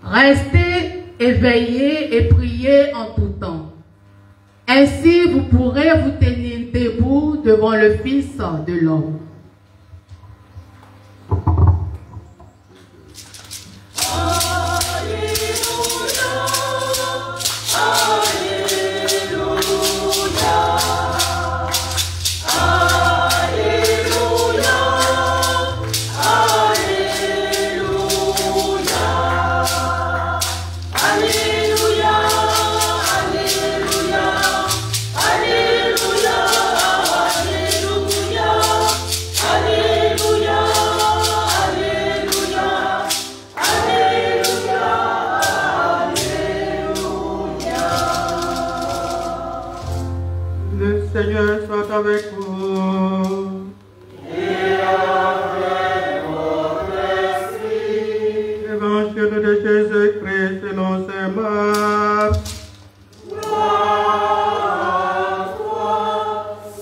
Restez éveillés et priez en tout temps. Ainsi, vous pourrez vous tenir debout devant le Fils de l'homme. Seigneur soit avec vous. Et avec votre esprit. Évangile de Jésus-Christ selon saint Marc. Gloire à toi,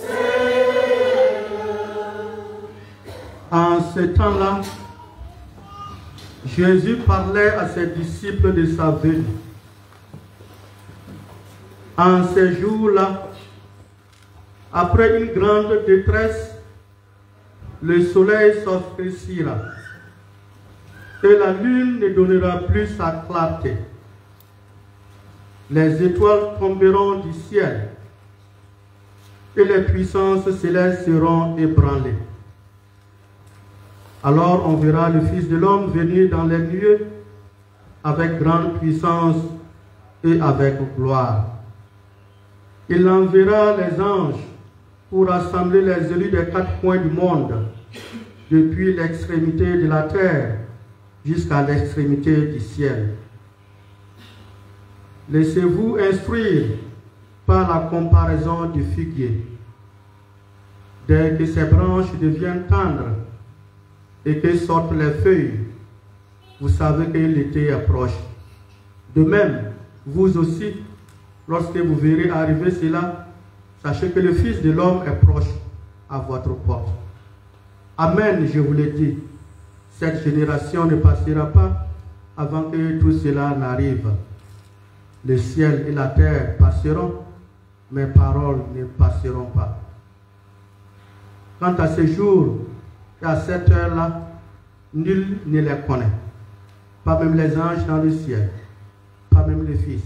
Seigneur. En ce temps-là, Jésus parlait à ses disciples de sa venue. En ces jours-là, après une grande détresse, le soleil s'obscurcira et la lune ne donnera plus sa clarté. Les étoiles tomberont du ciel et les puissances célestes seront ébranlées. Alors on verra le Fils de l'homme venir dans les nuées avec grande puissance et avec gloire. Il enverra les anges pour rassembler les élus des quatre coins du monde, depuis l'extrémité de la terre jusqu'à l'extrémité du ciel. Laissez-vous instruire par la comparaison du figuier. Dès que ses branches deviennent tendres et que sortent les feuilles, vous savez que l'été approche. De même, vous aussi, lorsque vous verrez arriver cela, sachez que le Fils de l'homme est proche à votre porte. Amen, je vous le dis. Cette génération ne passera pas avant que tout cela n'arrive. Le ciel et la terre passeront, mes paroles ne passeront pas. Quant à ce jour et à cette heure-là, nul ne les connaît. Pas même les anges dans le ciel, pas même le Fils,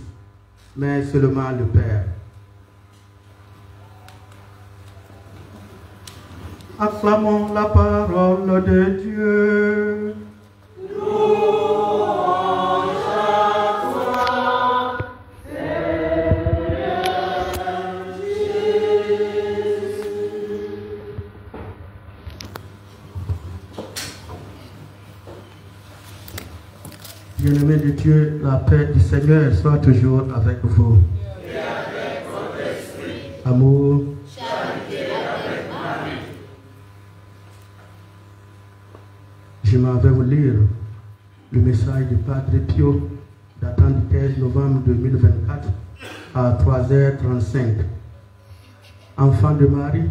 mais seulement le Père. Acclamons la parole de Dieu. Louange à toi, Seigneur Jésus. Bien-aimés de Dieu, la paix du Seigneur soit toujours avec vous. Et avec votre esprit. Amour. Je m'en vais vous lire le message du Padre Pio datant du 15 novembre 2024 à 3h35. Enfant de Marie,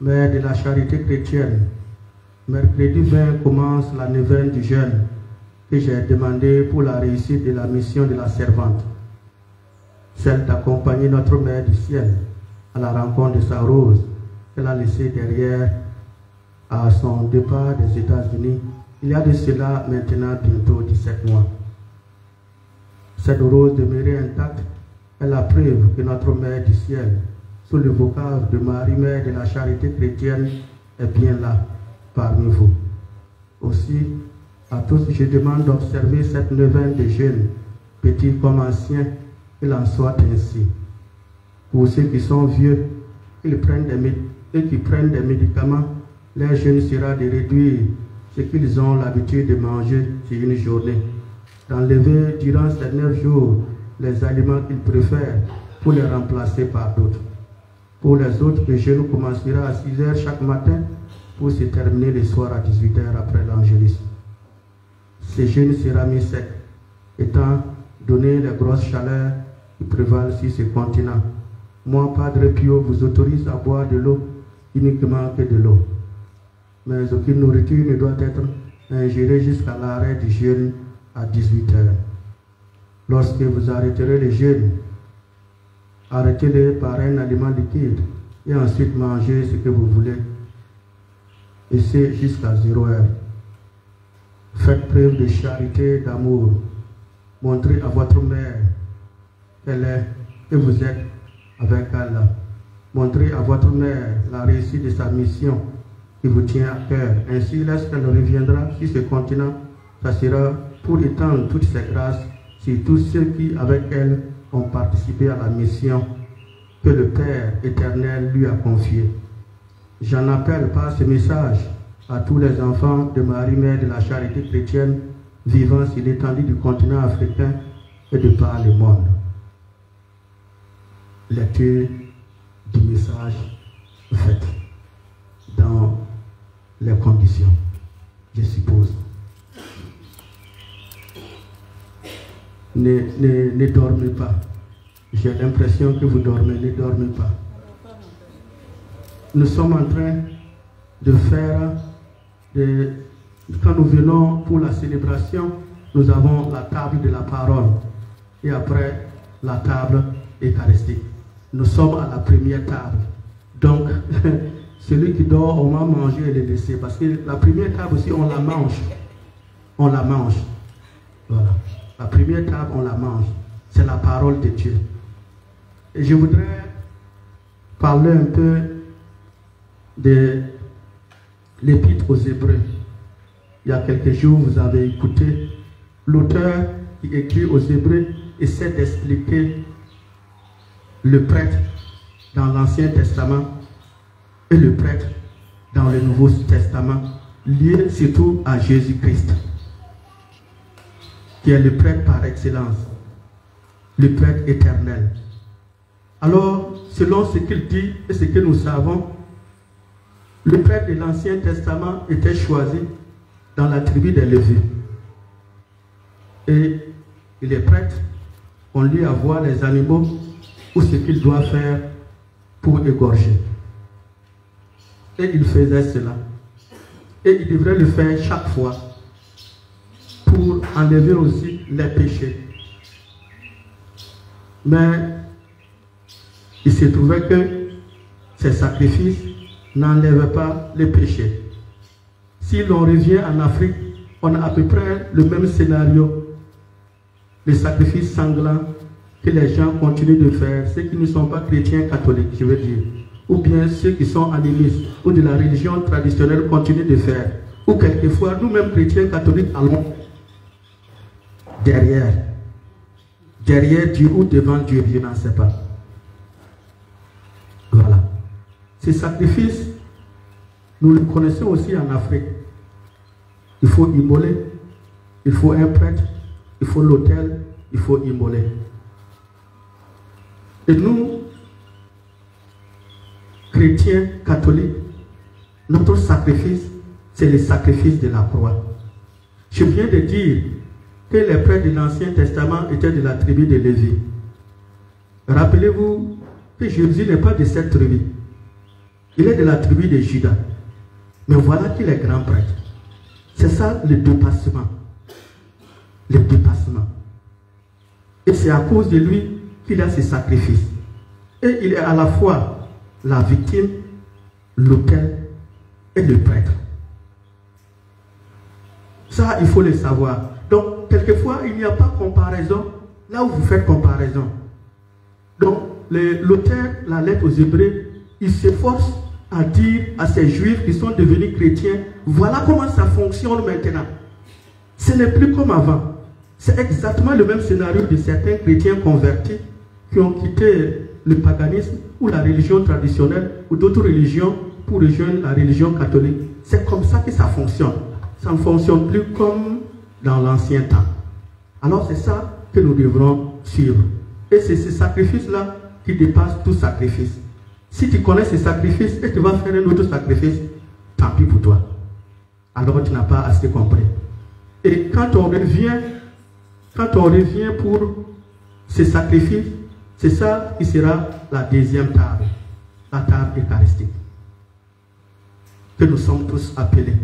mère de la charité chrétienne, mercredi 20 commence la neuvaine du jeûne que j'ai demandé pour la réussite de la mission de la servante, celle d'accompagner notre Mère du ciel à la rencontre de sa rose qu'elle a laissée derrière à son départ des États-Unis. Il y a de cela maintenant bientôt 17 mois. Cette rose demeurée intacte est la preuve que notre Mère du ciel, sous le vocable de Marie, Mère de la charité chrétienne, est bien là, parmi vous. Aussi, à tous, je demande d'observer cette neuvaine de jeûne, petits comme anciens, qu'il en soit ainsi. Pour ceux qui sont vieux, et qui prennent des médicaments, leur jeûne sera de réduire ce qu'ils ont l'habitude de manger sur une journée, d'enlever durant ces 9 jours les aliments qu'ils préfèrent pour les remplacer par d'autres. Pour les autres, le jeûne commencera à 6 h chaque matin pour se terminer le soir à 18 h après l'angélisme. Ce jeûne sera mis sec, étant donné les grosses chaleurs qui prévalent sur ce continent. Moi, Padre Pio, vous autorise à boire de l'eau, uniquement que de l'eau. Mais aucune nourriture ne doit être ingérée jusqu'à l'arrêt du jeûne à 18 h. Lorsque vous arrêterez le jeûne, arrêtez-le par un aliment liquide et ensuite mangez ce que vous voulez. Et c'est jusqu'à 0 h. Faites preuve de charité et d'amour. Montrez à votre mère qu'elle est, que vous êtes avec elle. Montrez à votre mère la réussite de sa mission qui vous tient à cœur. Ainsi, lorsqu'elle reviendra sur ce continent, ça sera pour étendre toutes ces grâces sur tous ceux qui, avec elle, ont participé à la mission que le Père éternel lui a confiée. J'en appelle par ce message à tous les enfants de Marie, Mère de la Charité chrétienne, vivant sur l'étendue du continent africain et de par le monde. Lecture du message faite dans les conditions, je suppose. Ne dormez pas. J'ai l'impression que vous dormez, ne dormez pas. Nous sommes en train de faire, quand nous venons pour la célébration, nous avons la table de la parole et après la table eucharistique. Nous sommes à la première table. Donc, celui qui dort, on va manger et le laisser. Parce que la première table aussi, on la mange. On la mange. Voilà. La première table, on la mange. C'est la parole de Dieu. Et je voudrais parler un peu de l'Épître aux Hébreux. Il y a quelques jours, vous avez écouté l'auteur qui écrit aux Hébreux essaie d'expliquer le prêtre dans l'Ancien Testament et le prêtre dans le Nouveau Testament, lié surtout à Jésus-Christ, qui est le prêtre par excellence, le prêtre éternel. Alors, selon ce qu'il dit et ce que nous savons, le prêtre de l'Ancien Testament était choisi dans la tribu des Lévites. Et il est prêtre, on lui a voir les animaux ou ce qu'il doit faire pour égorger. Et il faisait cela. Et il devrait le faire chaque fois pour enlever aussi les péchés. Mais il se trouvait que ces sacrifices n'enlèvent pas les péchés. Si l'on revient en Afrique, on a à peu près le même scénario. Les sacrifices sanglants que les gens continuent de faire, ceux qui ne sont pas chrétiens catholiques, je veux dire, ou bien ceux qui sont animistes ou de la religion traditionnelle continuent de faire, ou quelquefois nous-mêmes chrétiens catholiques allons derrière Dieu ou devant Dieu, je n'en sais pas. Voilà. Ces sacrifices, nous les connaissons aussi en Afrique. Il faut immoler, il faut un prêtre, il faut l'autel, il faut immoler. Et nous, chrétiens, catholiques, notre sacrifice, c'est le sacrifice de la croix. Je viens de dire que les prêtres de l'Ancien Testament étaient de la tribu de Lévi. Rappelez-vous que Jésus n'est pas de cette tribu. Il est de la tribu de Juda. Mais voilà qu'il est grand prêtre. C'est ça le dépassement. Le dépassement. Et c'est à cause de lui qu'il a ses sacrifices. Et il est à la fois la victime, l'autel et le prêtre. Ça, il faut le savoir. Donc, quelquefois, il n'y a pas comparaison là où vous faites comparaison. Donc, l'auteur, la lettre aux Hébreux, il s'efforce à dire à ces Juifs qui sont devenus chrétiens, voilà comment ça fonctionne maintenant. Ce n'est plus comme avant. C'est exactement le même scénario de certains chrétiens convertis qui ont quitté le paganisme ou la religion traditionnelle ou d'autres religions pour rejoindre la religion catholique. C'est comme ça que ça fonctionne. Ça ne fonctionne plus comme dans l'ancien temps. Alors c'est ça que nous devrons suivre. Et c'est ce sacrifice-là qui dépasse tout sacrifice. Si tu connais ce sacrifice et tu vas faire un autre sacrifice, tant pis pour toi. Alors tu n'as pas assez compris. Et quand on revient pour ce sacrifice, c'est ça qui sera la deuxième table, la table eucharistique. Que nous sommes tous appelés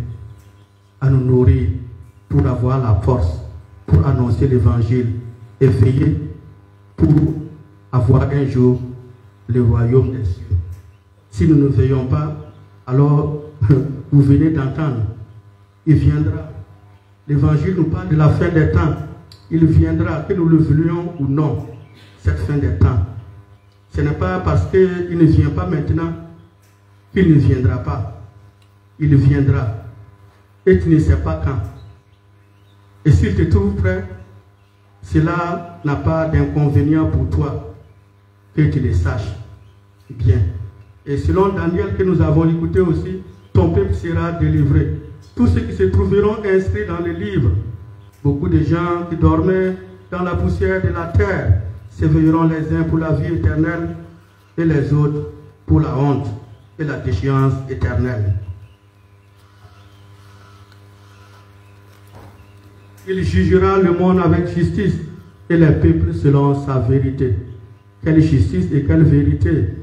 à nous nourrir pour avoir la force, pour annoncer l'évangile et veiller pour avoir un jour le royaume des cieux. Si nous ne veillons pas, alors vous venez d'entendre, il viendra. L'évangile nous parle de la fin des temps. Il viendra, que nous le voulions ou non, cette fin des temps. Ce n'est pas parce qu'il ne vient pas maintenant qu'il ne viendra pas. Il viendra. Et tu ne sais pas quand. Et s'il te trouve prêt, cela n'a pas d'inconvénient pour toi que tu le saches bien. Et selon Daniel que nous avons écouté aussi, ton peuple sera délivré. Tous ceux qui se trouveront inscrits dans le livre, beaucoup de gens qui dormaient dans la poussière de la terre, s'éveilleront les uns pour la vie éternelle et les autres pour la honte et la déchéance éternelle. Il jugera le monde avec justice et les peuples selon sa vérité. Quelle justice et quelle vérité!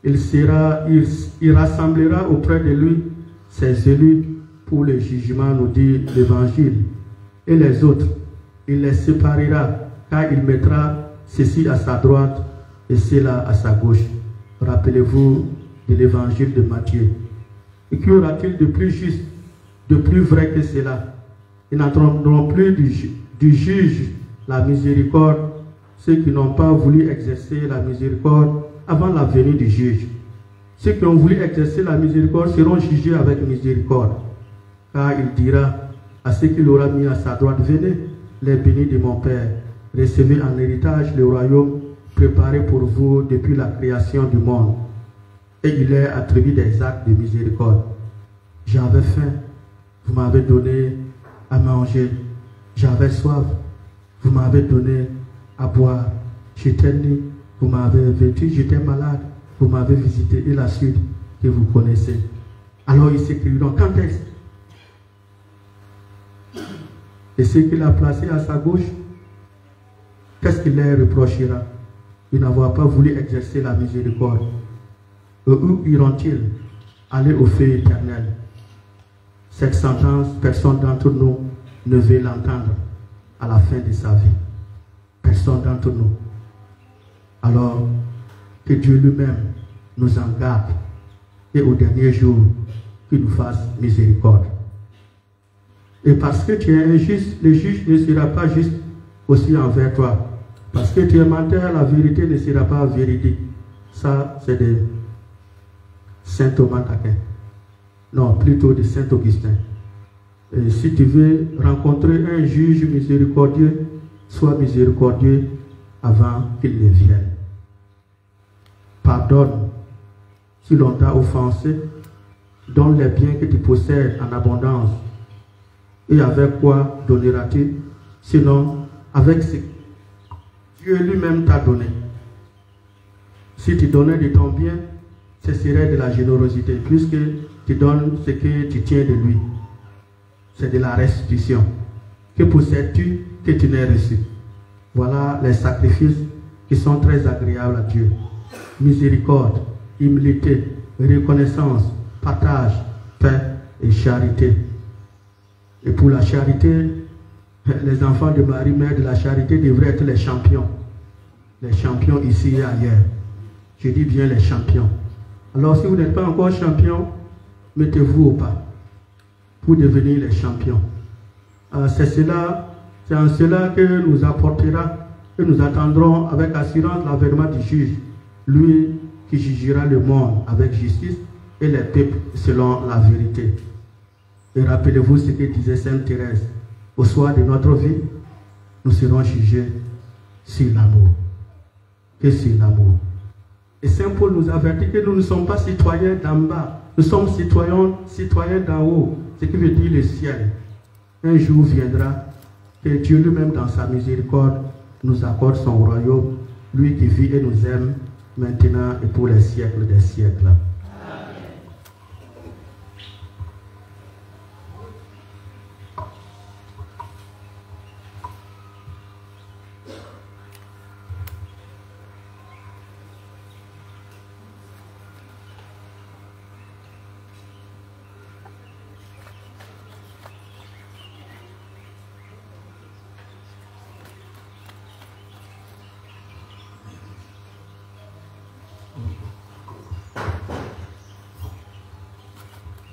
Il rassemblera auprès de lui ses élus pour le jugement, nous dit l'Évangile. Et les autres, il les séparera, car il mettra ceci à sa droite et cela à sa gauche. Rappelez-vous de l'Évangile de Matthieu. Et qu'y aura-t-il de plus juste, de plus vrai que cela? Ils n'entendront plus du juge la miséricorde, ceux qui n'ont pas voulu exercer la miséricorde avant la venue du juge. Ceux qui ont voulu exercer la miséricorde seront jugés avec miséricorde. Car il dira à ceux qu'il aura mis à sa droite, venez, les bénis de mon Père, recevez en héritage le royaume préparé pour vous depuis la création du monde. Et il est attribué des actes de miséricorde. J'avais faim, vous m'avez donné à manger. J'avais soif, vous m'avez donné à boire. J'étais nu, vous m'avez vêtu. J'étais malade, vous m'avez visité. Et la suite que vous connaissez. Alors il s'écrivent, quand est-ce? Et ce qu'il a placé à sa gauche, qu'est-ce qu'il leur reprochera? Ils n'avoir pas voulu exercer la miséricorde. Où iront-ils? Aller au feu éternel. Cette sentence, personne d'entre nous ne veut l'entendre à la fin de sa vie. Personne d'entre nous. Alors, que Dieu lui-même nous en garde et au dernier jour, qu'il nous fasse miséricorde. Et parce que tu es injuste, le juge ne sera pas juste aussi envers toi. Parce que tu es menteur, la vérité ne sera pas véridique. Ça, c'est de Saint Thomas d'Aquin. Non, plutôt de Saint Augustin. Et si tu veux rencontrer un juge miséricordieux, sois miséricordieux avant qu'il ne vienne. Pardonne si l'on t'a offensé, donne les biens que tu possèdes en abondance. Et avec quoi donneras-tu? Sinon, avec ce que Dieu lui-même t'a donné. Si tu donnais de ton bien, ce serait de la générosité, puisque tu donnes ce que tu tiens de lui. C'est de la restitution. Que possèdes-tu que tu n'aies reçu? Voilà les sacrifices qui sont très agréables à Dieu. Miséricorde, humilité, reconnaissance, partage, paix et charité. Et pour la charité, les enfants de Marie, mère de la charité, devraient être les champions. Les champions ici et ailleurs. Je dis bien les champions. Alors si vous n'êtes pas encore champion, mettez-vous au pas pour devenir les champions. C'est en cela que nous apportera et nous attendrons avec assurance l'avènement du juge, lui qui jugera le monde avec justice et les peuples selon la vérité. Et rappelez-vous ce que disait Sainte Thérèse: au soir de notre vie, nous serons jugés sur l'amour. Que sur l'amour. Et Saint Paul nous avertit que nous ne sommes pas citoyens d'en bas, nous sommes citoyens d'en haut, ce qui veut dire le ciel. Un jour viendra que Dieu lui-même dans sa miséricorde nous accorde son royaume, lui qui vit et nous aime maintenant et pour les siècles des siècles.